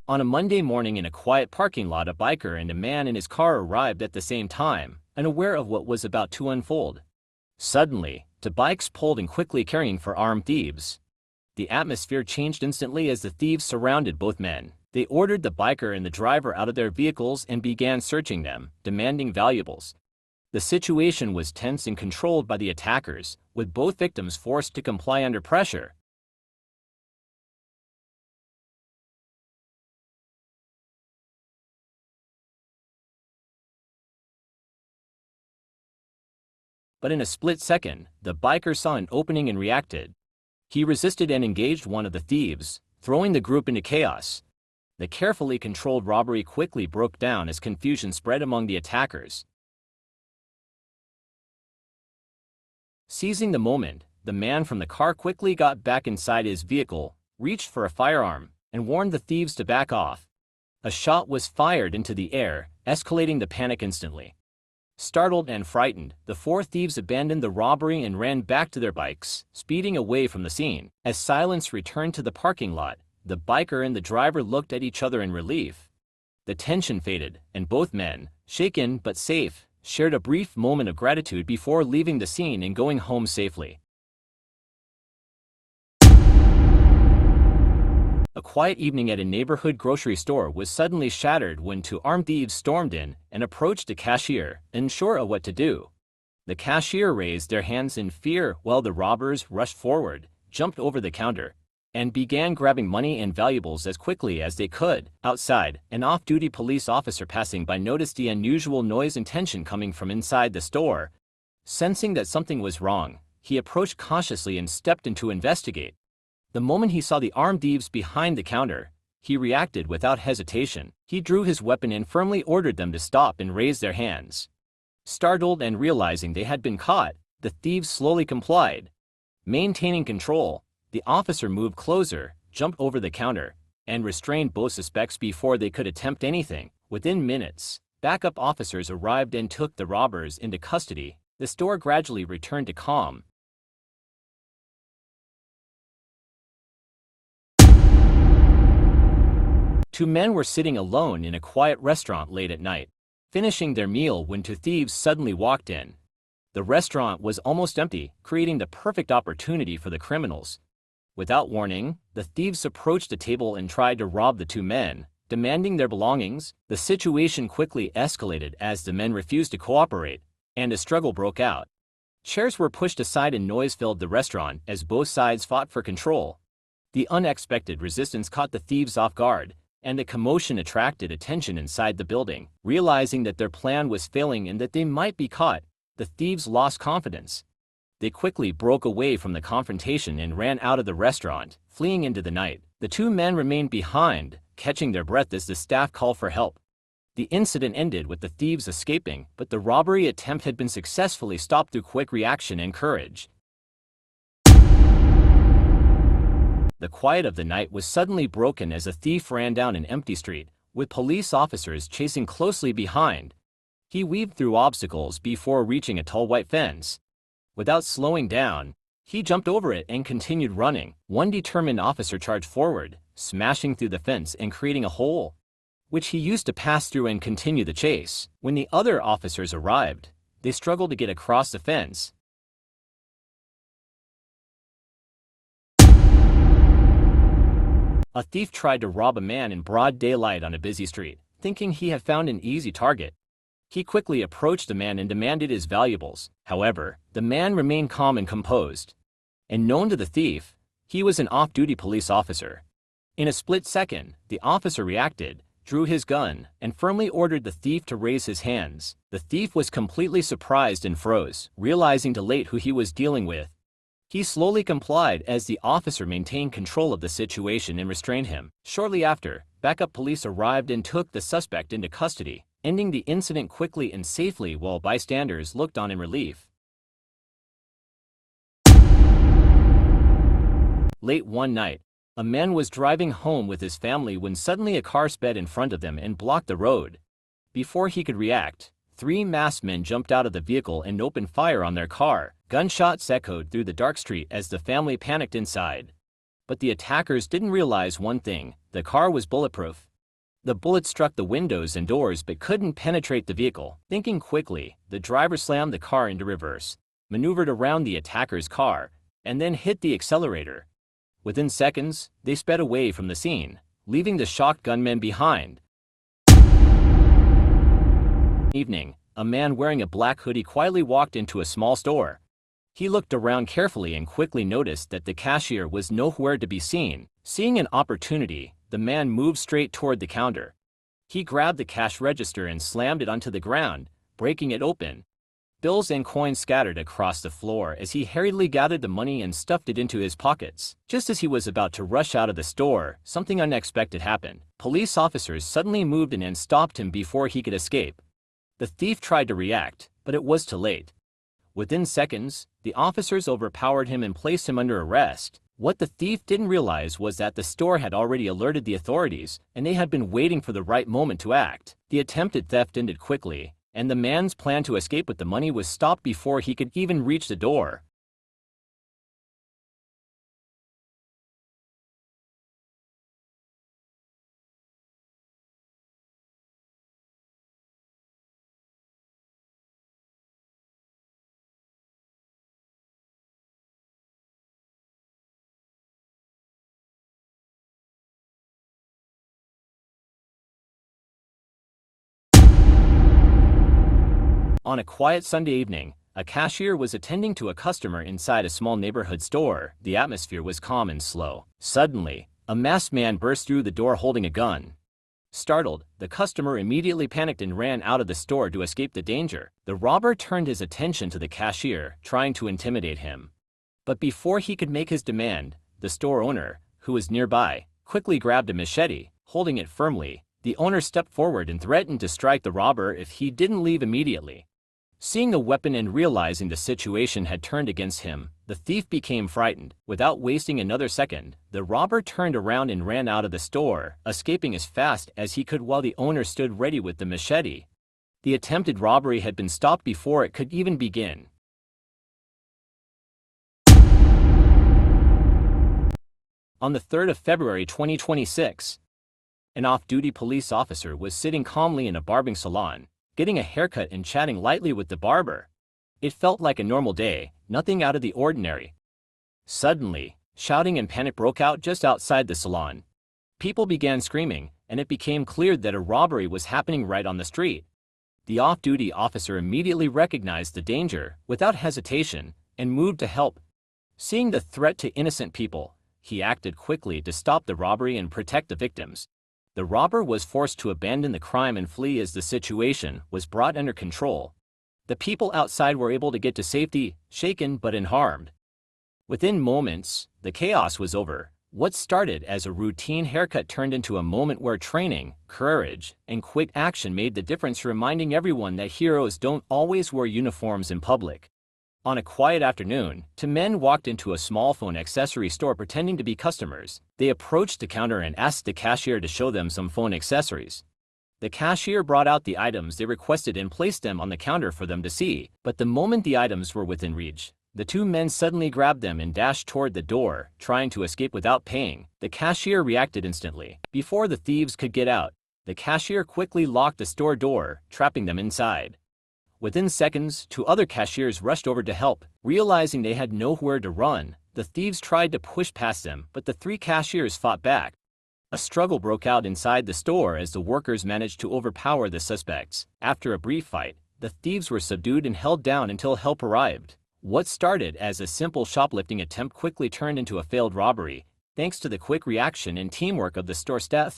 On a Monday morning in a quiet parking lot, a biker and a man in his car arrived at the same time, unaware of what was about to unfold. Suddenly, two bikes pulled in quickly, carrying for armed thieves. The atmosphere changed instantly as the thieves surrounded both men. They ordered the biker and the driver out of their vehicles and began searching them, demanding valuables. The situation was tense and controlled by the attackers, with both victims forced to comply under pressure. But in a split second, the biker saw an opening and reacted. He resisted and engaged one of the thieves, throwing the group into chaos. The carefully controlled robbery quickly broke down as confusion spread among the attackers. Seizing the moment, the man from the car quickly got back inside his vehicle, reached for a firearm, and warned the thieves to back off. A shot was fired into the air, escalating the panic instantly. Startled and frightened, the four thieves abandoned the robbery and ran back to their bikes, speeding away from the scene. As silence returned to the parking lot, the biker and the driver looked at each other in relief. The tension faded, and both men, shaken but safe, shared a brief moment of gratitude before leaving the scene and going home safely. A quiet evening at a neighborhood grocery store was suddenly shattered when two armed thieves stormed in and approached a cashier, unsure of what to do. The cashier raised their hands in fear while the robbers rushed forward, jumped over the counter, and began grabbing money and valuables as quickly as they could. Outside, an off-duty police officer passing by noticed the unusual noise and tension coming from inside the store. Sensing that something was wrong, he approached cautiously and stepped in to investigate. The moment he saw the armed thieves behind the counter, he reacted without hesitation. He drew his weapon and firmly ordered them to stop and raise their hands. Startled and realizing they had been caught, the thieves slowly complied. Maintaining control, the officer moved closer, jumped over the counter, and restrained both suspects before they could attempt anything. Within minutes, backup officers arrived and took the robbers into custody. The store gradually returned to calm. Two men were sitting alone in a quiet restaurant late at night, finishing their meal when two thieves suddenly walked in. The restaurant was almost empty, creating the perfect opportunity for the criminals. Without warning, the thieves approached the table and tried to rob the two men, demanding their belongings. The situation quickly escalated as the men refused to cooperate, and a struggle broke out. Chairs were pushed aside and noise filled the restaurant as both sides fought for control. The unexpected resistance caught the thieves off guard, and the commotion attracted attention inside the building. Realizing that their plan was failing and that they might be caught, the thieves lost confidence. They quickly broke away from the confrontation and ran out of the restaurant, fleeing into the night. The two men remained behind, catching their breath as the staff called for help. The incident ended with the thieves escaping, but the robbery attempt had been successfully stopped through quick reaction and courage. The quiet of the night was suddenly broken as a thief ran down an empty street, with police officers chasing closely behind. He weaved through obstacles before reaching a tall white fence. Without slowing down, he jumped over it and continued running. One determined officer charged forward, smashing through the fence and creating a hole, which he used to pass through and continue the chase. When the other officers arrived, they struggled to get across the fence. A thief tried to rob a man in broad daylight on a busy street, thinking he had found an easy target. He quickly approached the man and demanded his valuables. However, the man remained calm and composed. And known to the thief, he was an off-duty police officer. In a split second, the officer reacted, drew his gun, and firmly ordered the thief to raise his hands. The thief was completely surprised and froze, realizing too late who he was dealing with. He slowly complied as the officer maintained control of the situation and restrained him. Shortly after, backup police arrived and took the suspect into custody, ending the incident quickly and safely while bystanders looked on in relief. Late one night, a man was driving home with his family when suddenly a car sped in front of them and blocked the road. Before he could react, three masked men jumped out of the vehicle and opened fire on their car. Gunshots echoed through the dark street as the family panicked inside. But the attackers didn't realize one thing: the car was bulletproof. The bullet struck the windows and doors but couldn't penetrate the vehicle. Thinking quickly, the driver slammed the car into reverse, maneuvered around the attacker's car, and then hit the accelerator. Within seconds, they sped away from the scene, leaving the shocked gunmen behind. Evening, a man wearing a black hoodie quietly walked into a small store. He looked around carefully and quickly noticed that the cashier was nowhere to be seen. Seeing an opportunity, the man moved straight toward the counter. He grabbed the cash register and slammed it onto the ground, breaking it open. Bills and coins scattered across the floor as he hurriedly gathered the money and stuffed it into his pockets. Just as he was about to rush out of the store, something unexpected happened. Police officers suddenly moved in and stopped him before he could escape. The thief tried to react, but it was too late. Within seconds, the officers overpowered him and placed him under arrest. What the thief didn't realize was that the store had already alerted the authorities, and they had been waiting for the right moment to act. The attempted theft ended quickly, and the man's plan to escape with the money was stopped before he could even reach the door. On a quiet Sunday evening, a cashier was attending to a customer inside a small neighborhood store. The atmosphere was calm and slow. Suddenly, a masked man burst through the door holding a gun. Startled, the customer immediately panicked and ran out of the store to escape the danger. The robber turned his attention to the cashier, trying to intimidate him. But before he could make his demand, the store owner, who was nearby, quickly grabbed a machete. Holding it firmly, the owner stepped forward and threatened to strike the robber if he didn't leave immediately. Seeing the weapon and realizing the situation had turned against him, the thief became frightened. Without wasting another second, the robber turned around and ran out of the store, escaping as fast as he could while the owner stood ready with the machete. The attempted robbery had been stopped before it could even begin. On the 3rd of February 2026, an off-duty police officer was sitting calmly in a barbing salon, getting a haircut and chatting lightly with the barber. It felt like a normal day, nothing out of the ordinary. Suddenly, shouting and panic broke out just outside the salon. People began screaming, and it became clear that a robbery was happening right on the street. The off-duty officer immediately recognized the danger, without hesitation, and moved to help. Seeing the threat to innocent people, he acted quickly to stop the robbery and protect the victims. The robber was forced to abandon the crime and flee as the situation was brought under control. The people outside were able to get to safety, shaken but unharmed. Within moments, the chaos was over. What started as a routine haircut turned into a moment where training, courage, and quick action made the difference, reminding everyone that heroes don't always wear uniforms in public. On a quiet afternoon, two men walked into a small phone accessory store pretending to be customers. They approached the counter and asked the cashier to show them some phone accessories. The cashier brought out the items they requested and placed them on the counter for them to see. But the moment the items were within reach, the two men suddenly grabbed them and dashed toward the door, trying to escape without paying. The cashier reacted instantly. Before the thieves could get out, the cashier quickly locked the store door, trapping them inside. Within seconds, two other cashiers rushed over to help. Realizing they had nowhere to run, the thieves tried to push past them, but the three cashiers fought back. A struggle broke out inside the store as the workers managed to overpower the suspects. After a brief fight, the thieves were subdued and held down until help arrived. What started as a simple shoplifting attempt quickly turned into a failed robbery, thanks to the quick reaction and teamwork of the store staff